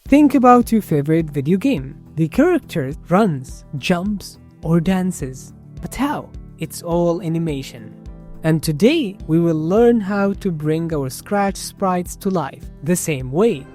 Think about your favorite video game. The character runs, jumps, or dances. But how? It's all animation. And today, we will learn how to bring our Scratch sprites to life the same way.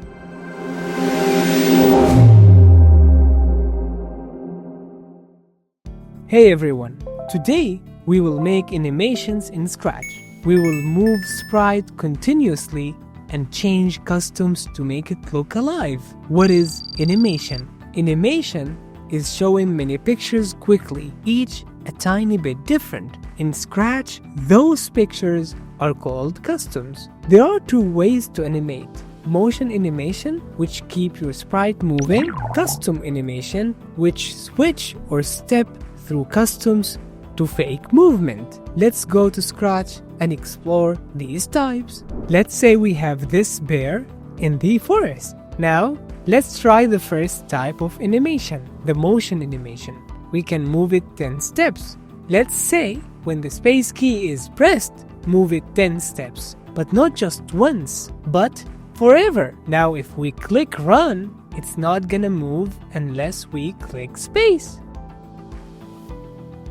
Hey everyone! Today, we will make animations in Scratch. We will move sprite continuously and change customs to make it look alive. What is animation? Animation is showing many pictures quickly, each a tiny bit different. In Scratch, those pictures are called customs. There are two ways to animate. Motion animation, which keep your sprite moving. Custom animation, which switch or step through customs to fake movement. Let's go to Scratch and explore these types. Let's say we have this bear in the forest. Now, let's try the first type of animation, the motion animation. We can move it 10 steps. Let's say when the space key is pressed, move it 10 steps, but not just once, but forever. Now, if we click run, it's not gonna move unless we click space.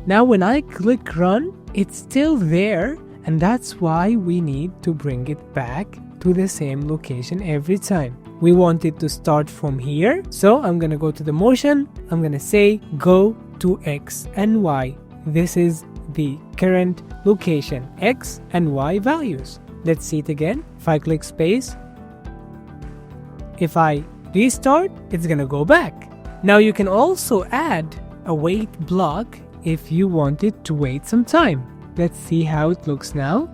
Now when I click run, it's still there, and that's why we need to bring it back to the same location every time. We want it to start from here, so I'm gonna go to the motion. I'm gonna say go to X and Y. This is the current location, X and Y values. Let's see it again. If I click space, if I restart, it's gonna go back. Now you can also add a wait block if you want it to wait some time. Let's see how it looks now.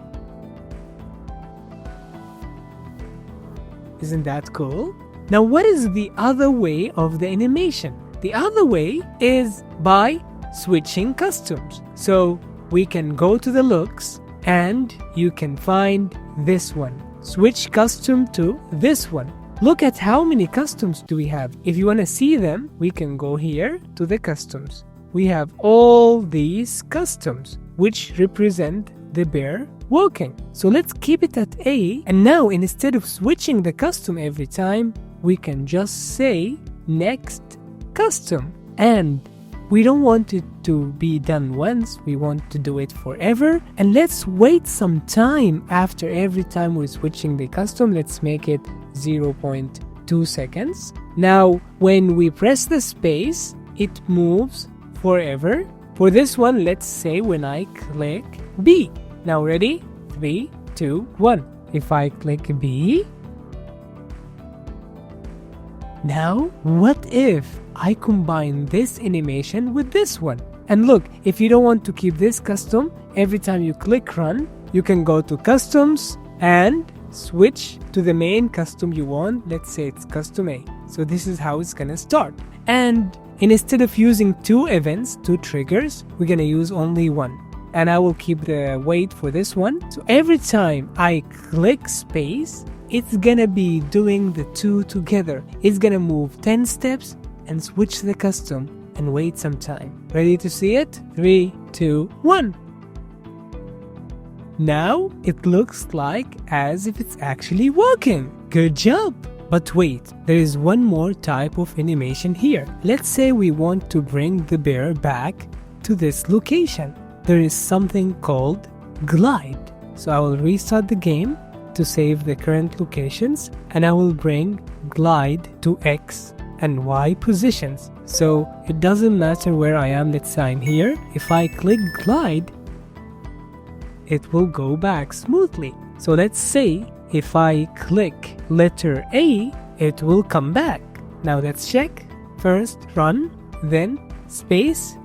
Isn't that cool? Now what is the other way of the animation? The other way is by switching customs. So we can go to the looks and you can find this one. Switch custom to this one. Look at how many customs do we have. If you want to see them, we can go here to the customs. We have all these customs which represent the bear walking. So let's keep it at A, and now instead of switching the custom every time, we can just say next custom. And we don't want it to be done once, we want to do it forever. And let's wait some time after every time we're switching the custom. Let's make it 0.2 seconds. Now when we press the space, it moves forever. For this one, let's say when I click B. Now ready? 3, 2, 1. If I click B. Now, what if I combine this animation with this one? And look, if you don't want to keep this custom, every time you click run, you can go to customs and switch to the main custom you want. Let's say it's custom A. So this is how it's gonna start. And instead of using 2 events, 2 triggers, we're gonna use only one. And I will keep the wait for this one. So every time I click space, it's gonna be doing the 2 together. It's gonna move 10 steps and switch the custom and wait some time. Ready to see it? 3, 2, 1. Now it looks like as if it's actually walking. Good job! But wait, there is one more type of animation here. Let's say we want to bring the bear back to this location. There is something called glide. So I will restart the game to save the current locations, and I will bring glide to X and Y positions. So it doesn't matter where I am. Let's say I'm here. If I click glide, it will go back smoothly. So let's say if I click letter A, it will come back. Now let's check. First run, then space.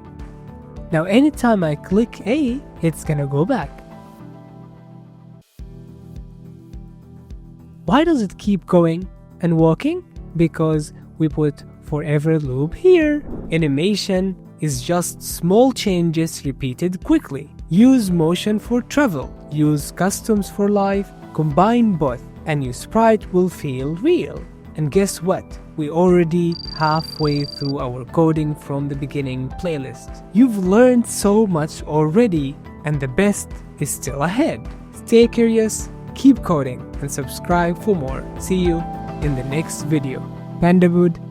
Now anytime I click A, it's gonna go back. Why does it keep going and walking? Because we put forever loop here. Animation is just small changes repeated quickly. Use motion for travel. Use customs for life. Combine both and your sprite will feel real. And guess what? We're already halfway through our coding from the beginning playlist. You've learned so much already, and the best is still ahead. Stay curious, keep coding, and subscribe for more. See you in the next video. Pandabood.